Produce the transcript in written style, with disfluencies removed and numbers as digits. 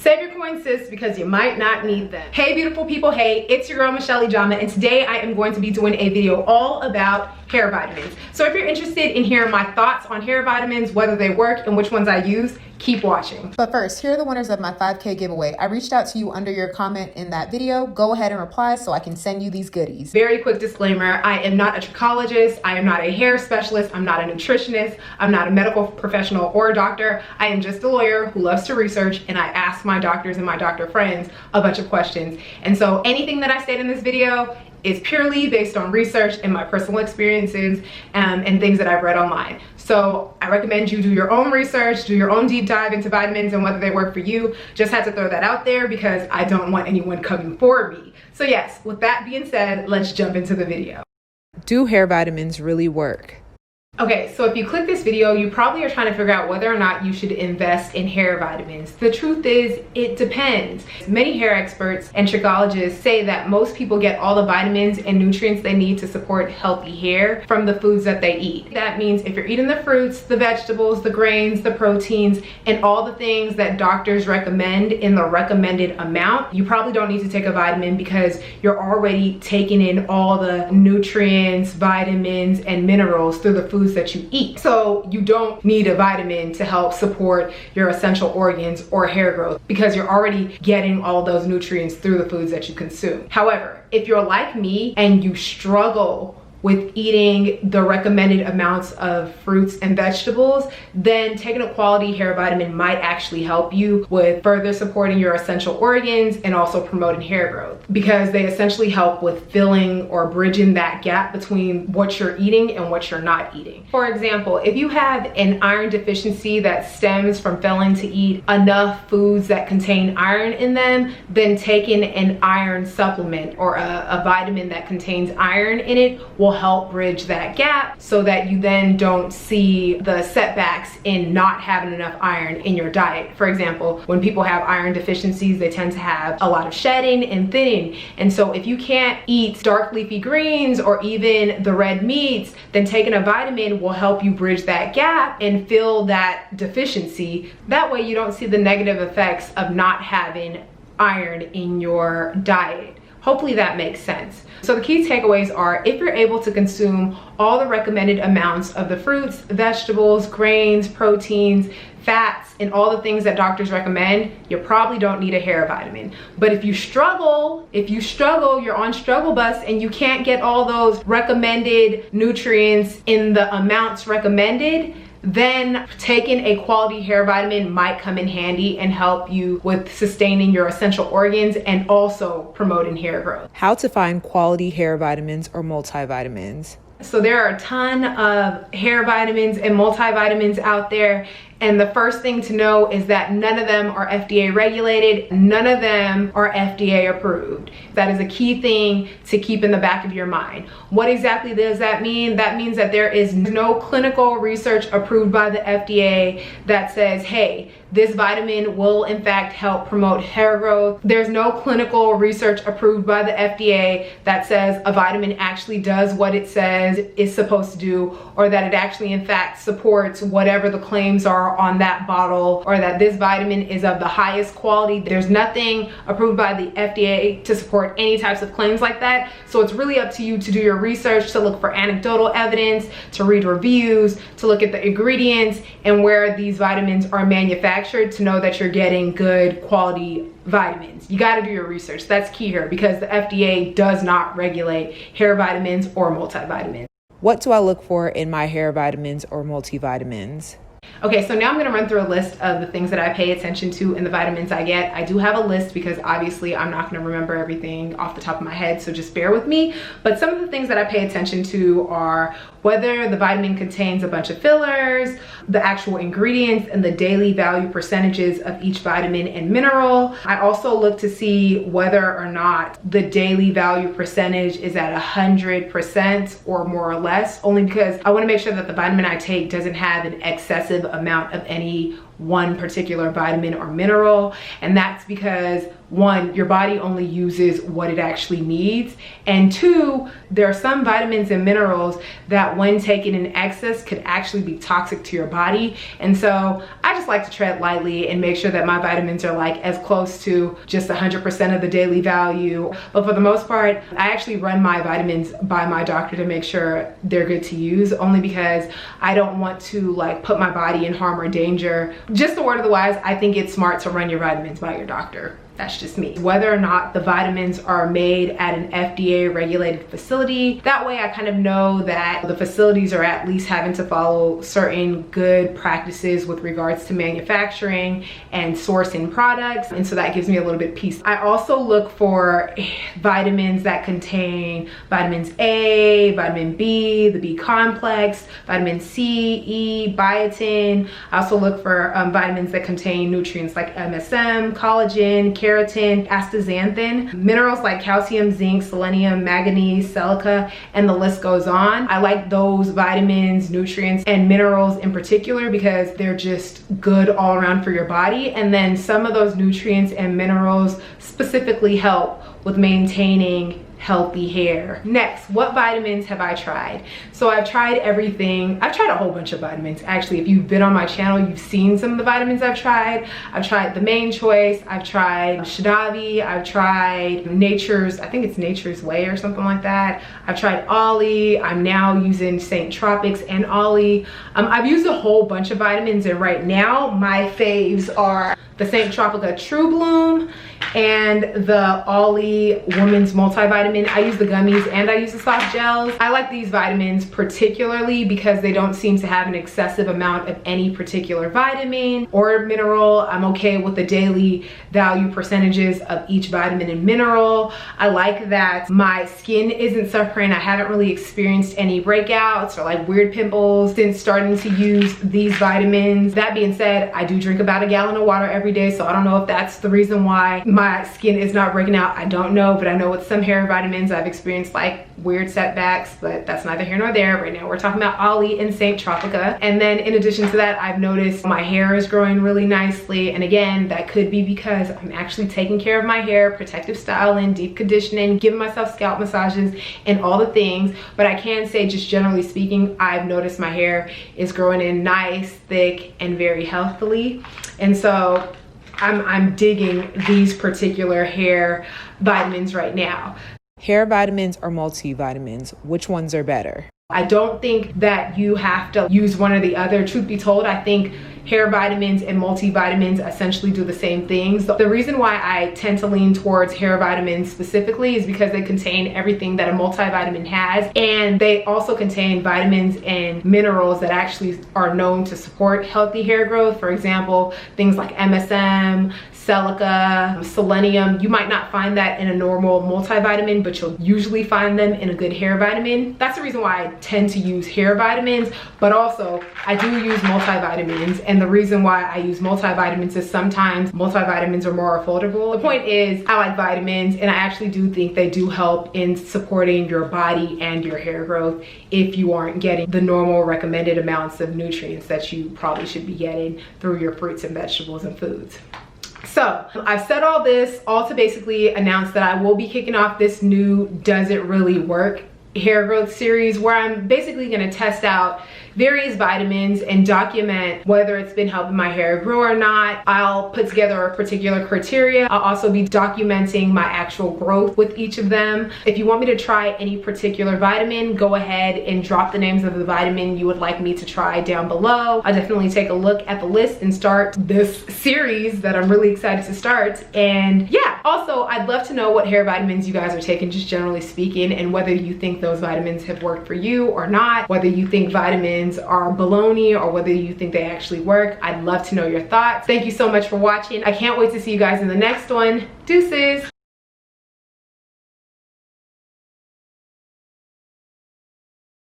Save your coins, sis, because you might not need them. Hey, beautiful people. Hey, it's your girl, Michelle Jama, and today I am going to be doing a video all about hair vitamins. So if you're interested in hearing my thoughts on hair vitamins, whether they work and which ones I use, keep watching. But first, here are the winners of my 5K giveaway. I reached out to you under your comment in that video. Go ahead and reply so I can send you these goodies. Very quick disclaimer, I am not a trichologist. I am not a hair specialist. I'm not a nutritionist. I'm not a medical professional or a doctor. I am just a lawyer who loves to research, and I ask my doctors and my doctor friends a bunch of questions. And so anything that I state in this video is purely based on research and my personal experiences and things that I've read online. So I recommend you do your own research, do your own deep dive into vitamins and whether they work for you. Just had to throw that out there because I don't want anyone coming for me. So yes, with that being said, let's jump into the video. Do hair vitamins really work? Okay, so if you click this video, you probably are trying to figure out whether or not you should invest in hair vitamins. The truth is, it depends. Many hair experts and trichologists say that most people get all the vitamins and nutrients they need to support healthy hair from the foods that they eat. That means if you're eating the fruits, the vegetables, the grains, the proteins, and all the things that doctors recommend in the recommended amount, you probably don't need to take a vitamin because you're already taking in all the nutrients, vitamins, and minerals through the foods that you eat. So you don't need a vitamin to help support your essential organs or hair growth because you're already getting all those nutrients through the foods that you consume. However, if you're like me and you struggle with eating the recommended amounts of fruits and vegetables, then taking a quality hair vitamin might actually help you with further supporting your essential organs and also promoting hair growth because they essentially help with filling or bridging that gap between what you're eating and what you're not eating. For example, if you have an iron deficiency that stems from failing to eat enough foods that contain iron in them, then taking an iron supplement or a vitamin that contains iron in it will help bridge that gap so that you then don't see the setbacks in not having enough iron in your diet. For example, when people have iron deficiencies, they tend to have a lot of shedding and thinning. And so if you can't eat dark leafy greens or even the red meats, then taking a vitamin will help you bridge that gap and fill that deficiency. That way you don't see the negative effects of not having iron in your diet. Hopefully that makes sense. So the key takeaways are, if you're able to consume all the recommended amounts of the fruits, vegetables, grains, proteins, fats, and all the things that doctors recommend, you probably don't need a hair vitamin. But if you struggle, you're on struggle bus and you can't get all those recommended nutrients in the amounts recommended, then taking a quality hair vitamin might come in handy and help you with sustaining your essential organs and also promoting hair growth. How to find quality hair vitamins or multivitamins? So there are a ton of hair vitamins and multivitamins out there. And the first thing to know is that none of them are FDA regulated. None of them are FDA approved. That is a key thing to keep in the back of your mind. What exactly does that mean? That means that there is no clinical research approved by the FDA that says, hey, this vitamin will in fact help promote hair growth. There's no clinical research approved by the FDA that says a vitamin actually does what it says it's supposed to do, or that it actually in fact supports whatever the claims are on that bottle, or that this vitamin is of the highest quality. There's nothing approved by the FDA to support any types of claims like that. So it's really up to you to do your research, to look for anecdotal evidence, to read reviews, to look at the ingredients and where these vitamins are manufactured to know that you're getting good quality vitamins. You got to do your research. That's key here because the FDA does not regulate hair vitamins or multivitamins. What do I look for in my hair vitamins or multivitamins? Okay, so now I'm gonna run through a list of the things that I pay attention to in the vitamins I get. I do have a list because obviously I'm not gonna remember everything off the top of my head, so just bear with me. But some of the things that I pay attention to are whether the vitamin contains a bunch of fillers, the actual ingredients, and the daily value percentages of each vitamin and mineral. I also look to see whether or not the daily value percentage is at 100% or more or less, only because I wanna make sure that the vitamin I take doesn't have an excessive amount of any one particular vitamin or mineral. And that's because one, your body only uses what it actually needs, and two, there are some vitamins and minerals that when taken in excess could actually be toxic to your body. And so I just like to tread lightly and make sure that my vitamins are like as close to just 100% of the daily value. But for the most part, I actually run my vitamins by my doctor to make sure they're good to use, only because I don't want to like put my body in harm or danger. Just a word of the wise, I think it's smart to run your vitamins by your doctor. That's just me. Whether or not the vitamins are made at an FDA regulated facility, that way I kind of know that the facilities are at least having to follow certain good practices with regards to manufacturing and sourcing products. And so that gives me a little bit of peace. I also look for vitamins that contain vitamins A, vitamin B, the B complex, vitamin C, E, biotin. I also look for vitamins that contain nutrients like MSM, collagen, keratin, astaxanthin, minerals like calcium, zinc, selenium, manganese, silica, and the list goes on. I like those vitamins, nutrients, and minerals in particular because they're just good all around for your body. And then some of those nutrients and minerals specifically help with maintaining healthy hair. Next, what vitamins have I tried? So I've tried everything. I've tried a whole bunch of vitamins. Actually, if you've been on my channel, you've seen some of the vitamins I've tried. I've tried the Main Choice, I've tried Shadavi, I've tried Nature's, I think it's Nature's Way or something like that. I've tried Ollie. I'm now using St. Tropics and Ollie. I've used a whole bunch of vitamins, and right now my faves are the St. Tropica True Bloom and the Ollie Women's Multivitamin. I use the gummies and I use the soft gels. I like these vitamins particularly because they don't seem to have an excessive amount of any particular vitamin or mineral. I'm okay with the daily value percentages of each vitamin and mineral. I like that my skin isn't suffering. I haven't really experienced any breakouts or like weird pimples since starting to use these vitamins. That being said, I do drink about a gallon of water every day, so I don't know if that's the reason why my skin is not breaking out. I don't know, but I know with some hair vitamins I've experienced like weird setbacks, but that's neither here nor there. Right now we're talking about Ollie and St. Tropica. And then in addition to that, I've noticed my hair is growing really nicely, and again, that could be because I'm actually taking care of my hair, protective styling, deep conditioning, giving myself scalp massages, and all the things. But I can say, just generally speaking, I've noticed my hair is growing in nice, thick, and very healthily. And so I'm digging these particular hair vitamins right now. Hair vitamins or multivitamins, which ones are better? I don't think that you have to use one or the other. Truth be told, I think hair vitamins and multivitamins essentially do the same things. The reason why I tend to lean towards hair vitamins specifically is because they contain everything that a multivitamin has, and they also contain vitamins and minerals that actually are known to support healthy hair growth. For example, things like MSM, silica, selenium. You might not find that in a normal multivitamin, but you'll usually find them in a good hair vitamin. That's the reason why I tend to use hair vitamins, but also I do use multivitamins. And the reason why I use multivitamins is sometimes multivitamins are more affordable. The point is, I like vitamins, and I actually do think they do help in supporting your body and your hair growth if you aren't getting the normal recommended amounts of nutrients that you probably should be getting through your fruits and vegetables and foods. So I've said all this all to basically announce that I will be kicking off this new Does It Really Work hair growth series, where I'm basically going to test out various vitamins and document whether it's been helping my hair grow or not. I'll put together a particular criteria. I'll also be documenting my actual growth with each of them. If you want me to try any particular vitamin, go ahead and drop the names of the vitamin you would like me to try down below. I'll definitely take a look at the list and start this series that I'm really excited to start. And yeah, also I'd love to know what hair vitamins you guys are taking, just generally speaking, and whether you think those vitamins have worked for you or not, whether you think vitamins are baloney or whether you think they actually work. I'd love to know your thoughts. Thank you so much for watching. I can't wait to see you guys in the next one. Deuces.